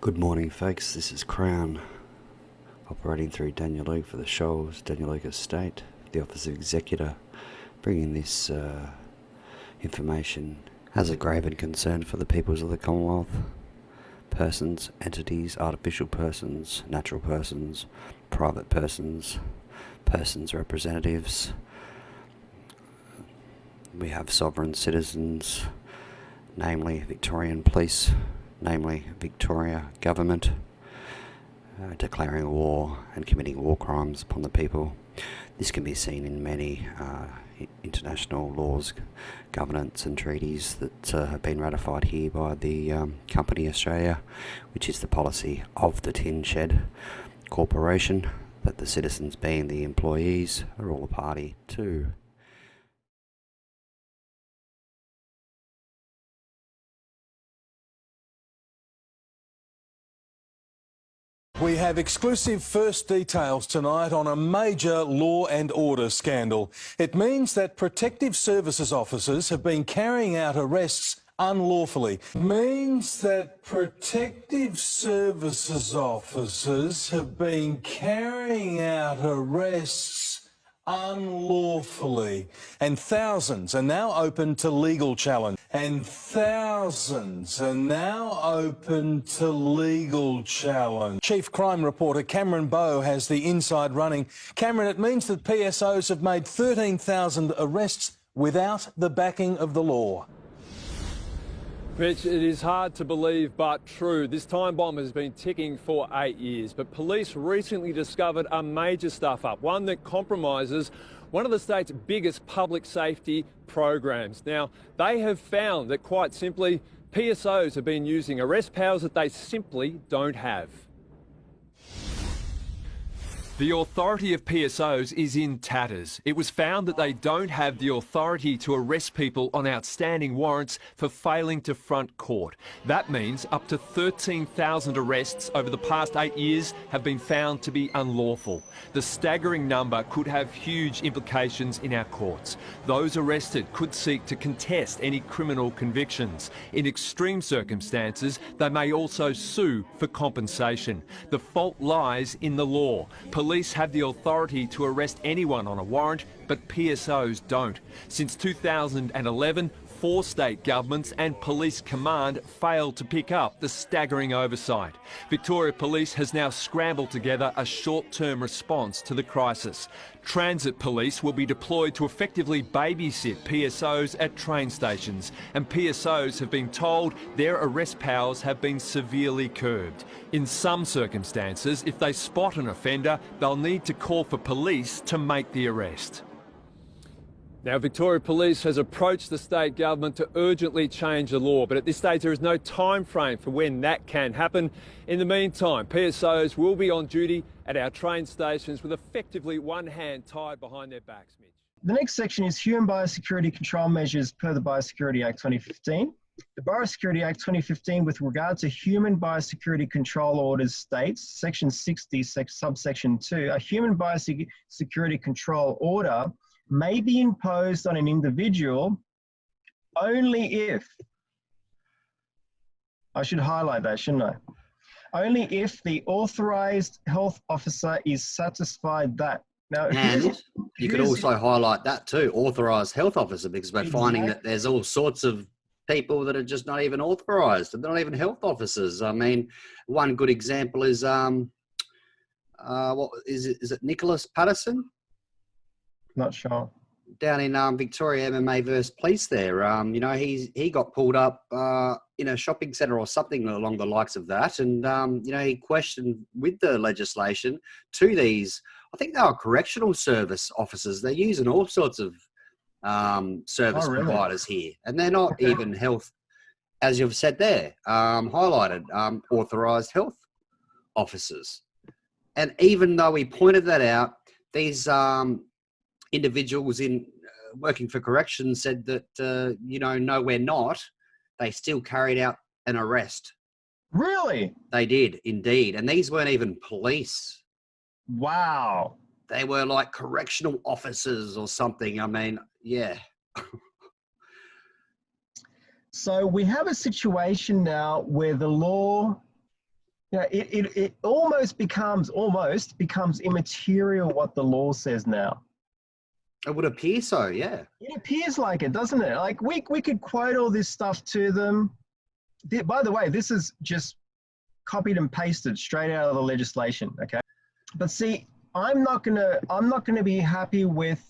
Good morning, folks. This is Crown, operating through Daniel Luke for the Shoals, Daniel Luke Estate, the Office of Executor, bringing this information as a grave and concern for the peoples of the Commonwealth. Persons, entities, artificial persons, natural persons, private persons, persons representatives. We have sovereign citizens, namely Victorian Police, namely Victoria Government, declaring war and committing war crimes upon the people. This can be seen in many international laws, governance and treaties that have been ratified here by the company Australia, which is the policy of the Tin Shed Corporation, that the citizens, being the employees, are all a party to. We have exclusive first details tonight on a major law and order scandal. It means that protective services officers have been carrying out arrests unlawfully. It means that protective services officers have been carrying out arrests unlawfully. And thousands are now open to legal challenge. Chief Crime Reporter Cameron Bowe has the inside running. Cameron, it means that PSOs have made 13,000 arrests without the backing of the law. Mitch, it is hard to believe but true. This time bomb has been ticking for 8 years, but police recently discovered a major stuff-up, one that compromises one of the state's biggest public safety programs. Now, they have found that, quite simply, PSOs have been using arrest powers that they simply don't have. The authority of PSOs is in tatters. It was found that they don't have the authority to arrest people on outstanding warrants for failing to front court. That means up to 13,000 arrests over the past 8 years have been found to be unlawful. The staggering number could have huge implications in our courts. Those arrested could seek to contest any criminal convictions. In extreme circumstances, they may also sue for compensation. The fault lies in the law. Police have the authority to arrest anyone on a warrant, but PSOs don't. Since 2011, 4 state governments and police command failed to pick up the staggering oversight. Victoria Police has now scrambled together a short-term response to the crisis. Transit police will be deployed to effectively babysit PSOs at train stations, and PSOs have been told their arrest powers have been severely curbed. In some circumstances, if they spot an offender, they'll need to call for police to make the arrest. Now, Victoria Police has approached the state government to urgently change the law, but at this stage there is no time frame for when that can happen. In the meantime, PSOs will be on duty at our train stations with effectively one hand tied behind their backs, Mitch. The next section is human biosecurity control measures per the Biosecurity Act 2015. The Biosecurity Act 2015 with regard to human biosecurity control orders states, section 60, subsection 2, a human biosecurity control order may be imposed on an individual only if, I should highlight that, shouldn't I? Only if the authorised health officer is satisfied that. Now, And you could also highlight that too, authorised health officer, because we're finding that there's all sorts of people that are just not even authorised, and they're not even health officers. I mean, one good example is, what is it? Is it Nicholas Patterson? Not sure. Down in Victoria MMA versus police there. You know, he got pulled up in a shopping centre or something along the likes of that. And, you know, he questioned with the legislation to these, I think they were correctional service officers. They're using all sorts of service providers here. And they're not even health, as you've said there, highlighted, authorised health officers. And even though we pointed that out, these individuals in working for corrections said that, you know, no, we're not. They still carried out an arrest. Really? They did, indeed. And these weren't even police. Wow. They were like correctional officers or something. I mean, yeah. So we have a situation now where the law Yeah, it almost becomes immaterial what the law says now. It would appear so, yeah. It appears like it, doesn't it? Like we could quote all this stuff to them. By the way, this is just copied and pasted straight out of the legislation, okay? But see, I'm not gonna be happy with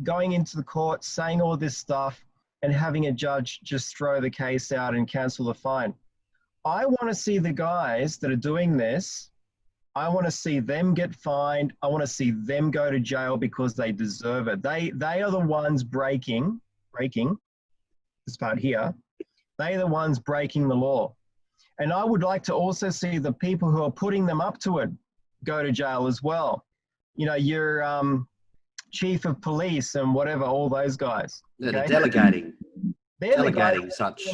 going into the court, saying all this stuff and having a judge just throw the case out and cancel the fine. I want to see the guys that are doing this, I want to see them get fined. I want to see them go to jail because they deserve it. They are the ones breaking this part here. They are the ones breaking the law. And I would like to also see the people who are putting them up to it go to jail as well. You know, your chief of police and whatever, all those guys. Yeah, okay? They're delegating such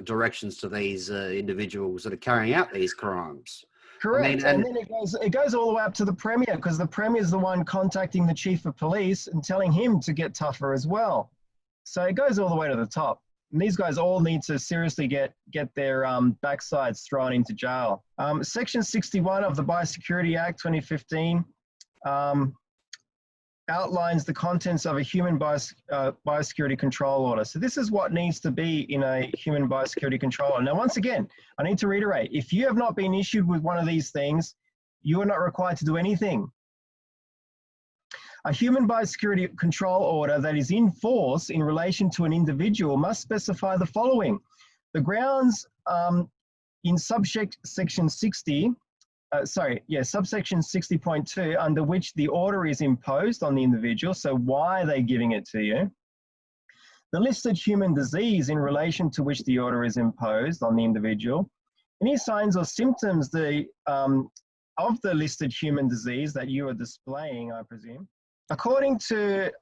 directions to these individuals that are carrying out these crimes. Correct. I mean, and then it goes all the way up to the Premier, because the Premier is the one contacting the Chief of Police and telling him to get tougher as well. So it goes all the way to the top. And these guys all need to seriously get their backsides thrown into jail. Section 61 of the Biosecurity Act 2015 outlines the contents of a human biosecurity control order. So this is what needs to be in a human biosecurity control order. Now, once again, I need to reiterate, if you have not been issued with one of these things, you are not required to do anything. A human biosecurity control order that is in force in relation to an individual must specify the following. The grounds in subsection 60, subsection 60.2, under which the order is imposed on the individual. So why are they giving it to you? The listed human disease in relation to which the order is imposed on the individual. Any signs or symptoms of the listed human disease that you are displaying, I presume. According to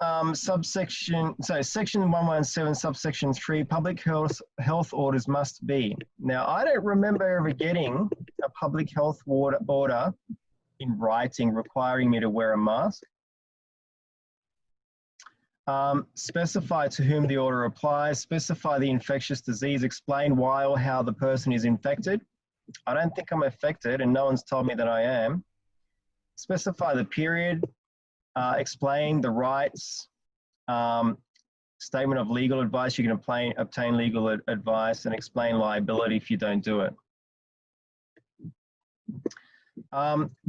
section 117, subsection 3, public health orders must be. Now, I don't remember ever getting a public health order in writing requiring me to wear a mask. Specify to whom the order applies, specify the infectious disease, explain why or how the person is infected. I don't think I'm affected, and no one's told me that I am. Specify the period. Explain the rights, statement of legal advice. You can obtain legal advice, and explain liability if you don't do it.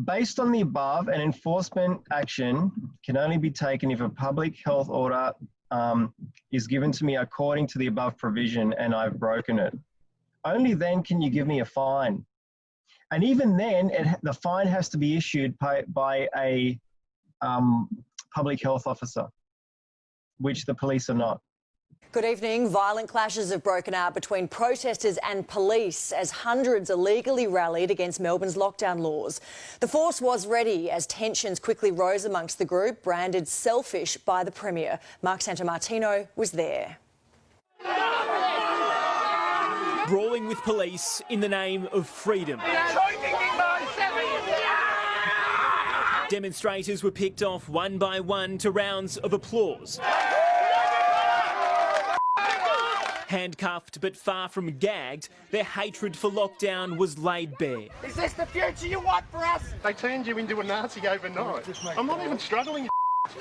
Based on the above, an enforcement action can only be taken if a public health order is given to me according to the above provision and I've broken it. Only then can you give me a fine. And even then, the fine has to be issued by a public health officer, which the police are not. Good evening. Violent clashes have broken out between protesters and police as hundreds illegally rallied against Melbourne's lockdown laws. The force was ready as tensions quickly rose amongst the group, branded selfish by the Premier. Mark Santomartino was there. Brawling with police in the name of freedom. Demonstrators were picked off one by one to rounds of applause. Handcuffed but far from gagged, their hatred for lockdown was laid bare. Is this the future you want for us? They turned you into a Nazi overnight. I'm not even struggling.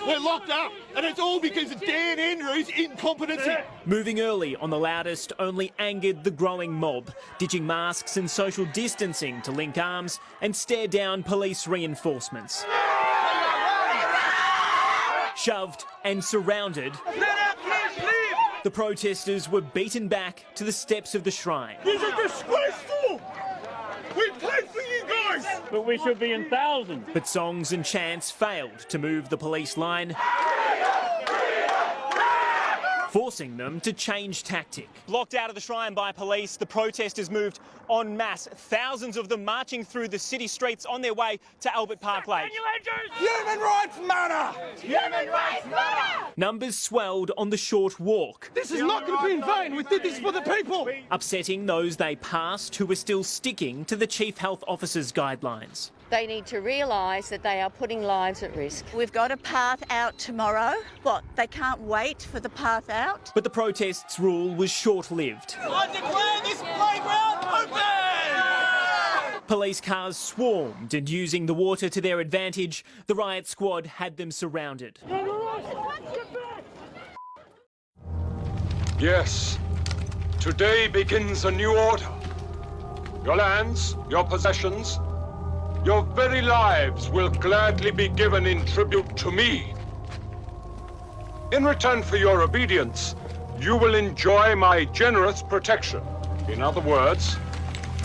We're locked up, and it's all because of Dan Andrews' incompetency. Moving early on the loudest only angered the growing mob, ditching masks and social distancing to link arms and stare down police reinforcements. Shoved and surrounded, the protesters were beaten back to the steps of the shrine. This is disgraceful! We played for you guys! But we should be in thousands. But songs and chants failed to move the police line, forcing them to change tactic. Blocked out of the shrine by police, the protesters moved en masse, thousands of them marching through the city streets on their way to Albert Park Lake. Human rights matter! Human rights matter! Numbers swelled on the short walk, This is not going to be in vain. We did this for the people. upsetting those they passed who were still sticking to the Chief Health Officer's guidelines. They need to realise that they are putting lives at risk. We've got a path out tomorrow. What, they can't wait for the path out? But the protest's rule was short-lived. I declare this playground open! Police cars swarmed, and using the water to their advantage, the riot squad had them surrounded. Yes, today begins a new order. Your lands, your possessions, your very lives will gladly be given in tribute to me. In return for your obedience, you will enjoy my generous protection. In other words,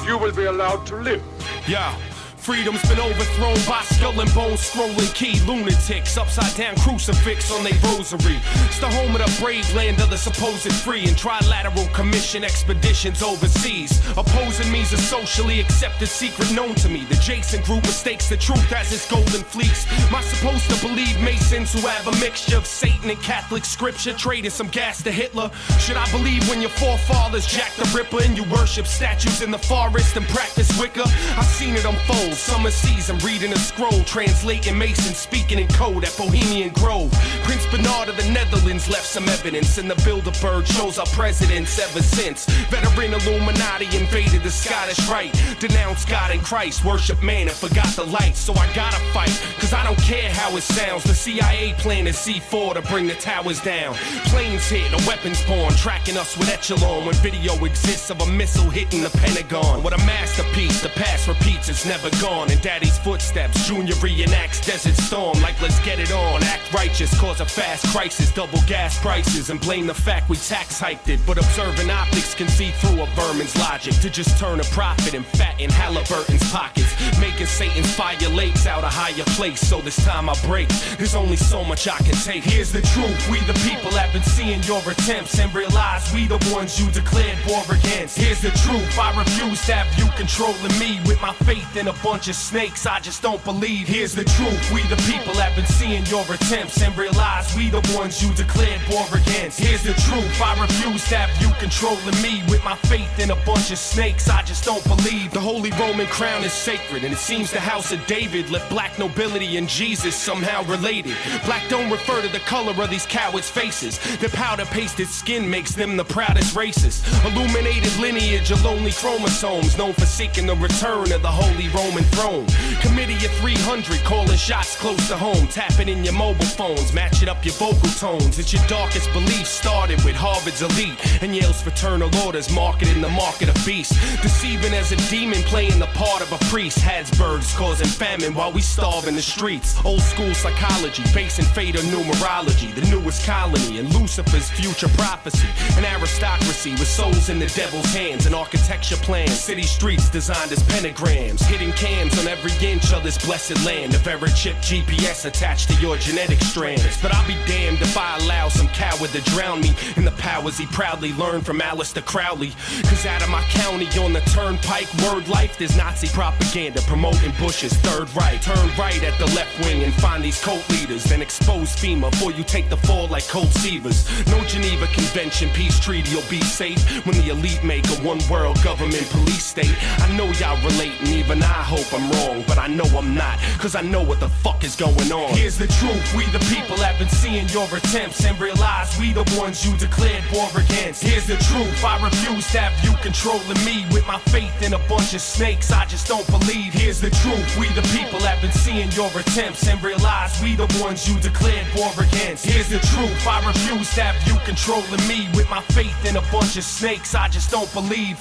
you will be allowed to live. Yeah. Freedom's been overthrown by skull and bone scrolling key lunatics, upside down crucifix on their rosary. It's the home of the brave land of the supposed free and trilateral commission expeditions overseas. Opposing me's a socially accepted secret known to me. The Jason group mistakes the truth as its golden fleece. Am I supposed to believe Masons who have a mixture of Satan and Catholic scripture traded some gas to Hitler? Should I believe when your forefathers Jack the Ripper and you worship statues in the forest and practice Wicca? I've seen it unfold. Summer season, reading a scroll, translating Mason, speaking in code at Bohemian Grove. Prince Bernard of the Netherlands left some evidence, and the Bilderberg shows our presidents ever since. Veteran Illuminati invaded the Scottish Rite, denounced God and Christ, worship man and forgot the lights. So I gotta fight, cause I don't care how it sounds. The CIA planted C4 to bring the towers down. Planes hit, a weapons pawn, tracking us with echelon when video exists of a missile hitting the Pentagon. What a masterpiece, the past repeats, it's never gone. In daddy's footsteps, Junior reenacts Desert Storm like let's get it on. Act righteous, cause a fast crisis, double gas prices, and blame the fact we tax hiked it. But observant optics can see through a vermin's logic to just turn a profit and fatten Halliburton's pockets, making Satan's fire lakes out a higher place. So this time I break, there's only so much I can take. Here's the truth, we the people have been seeing your attempts and realize we the ones you declared war against. Here's the truth, I refuse to have you controlling me with my faith in a bunch of snakes I just don't believe. Here's the truth, we the people have been seeing your attempts and realize we the ones you declared war against. Here's the truth, I refuse to have you controlling me with my faith in a bunch of snakes I just don't believe. The Holy Roman crown is sacred, and it seems the house of David left black nobility and Jesus somehow related. Black don't refer to the color of these cowards' faces. Their powder-pasted skin makes them the proudest races. Illuminated lineage of lonely chromosomes, known for seeking the return of the Holy Roman throne. Committee of 300, calling shots close to home, tapping in your mobile phones, matching up your vocal tones. It's your darkest beliefs started with Harvard's elite and Yale's fraternal orders, marketing the market of beasts. Deceiving as a demon, playing the part of a priest. Hadsburgs causing famine while we starve in the streets. Old school psychology, basing fate on numerology. The newest colony and Lucifer's future prophecy. An aristocracy with souls in the devil's hands. An architecture plan, city streets designed as pentagrams. Hidden cams on every inch of this blessed land. A very chip GPS attached to your genetic strands. But I'll be damned if I allow some coward to drown me in the powers he proudly learned from Aleister Crowley. Cause out of my county on the turnpike, word life, there's Nazi propaganda promoting Bush's Third Reich. Turn right at the left wing and find these cult leaders, then expose FEMA before you take the fall like cold Seavers. No Geneva Convention, peace treaty, you'll be safe when the elite make a one world government police state. I know y'all relate and even I hope I'm wrong, but I know I'm not, cause I know what the fuck is going on. Here's the truth, we the people have been seeing your attempts and realize we the ones you declared war against. Here's the truth, I refuse to have you controlling me with my faith in a bunch of snakes I just don't believe. Here's the truth, we the people have been seeing your attempts and realize we the ones you declared war against. Here's the truth, I refuse to have you controlling me with my faith in a bunch of snakes I just don't believe.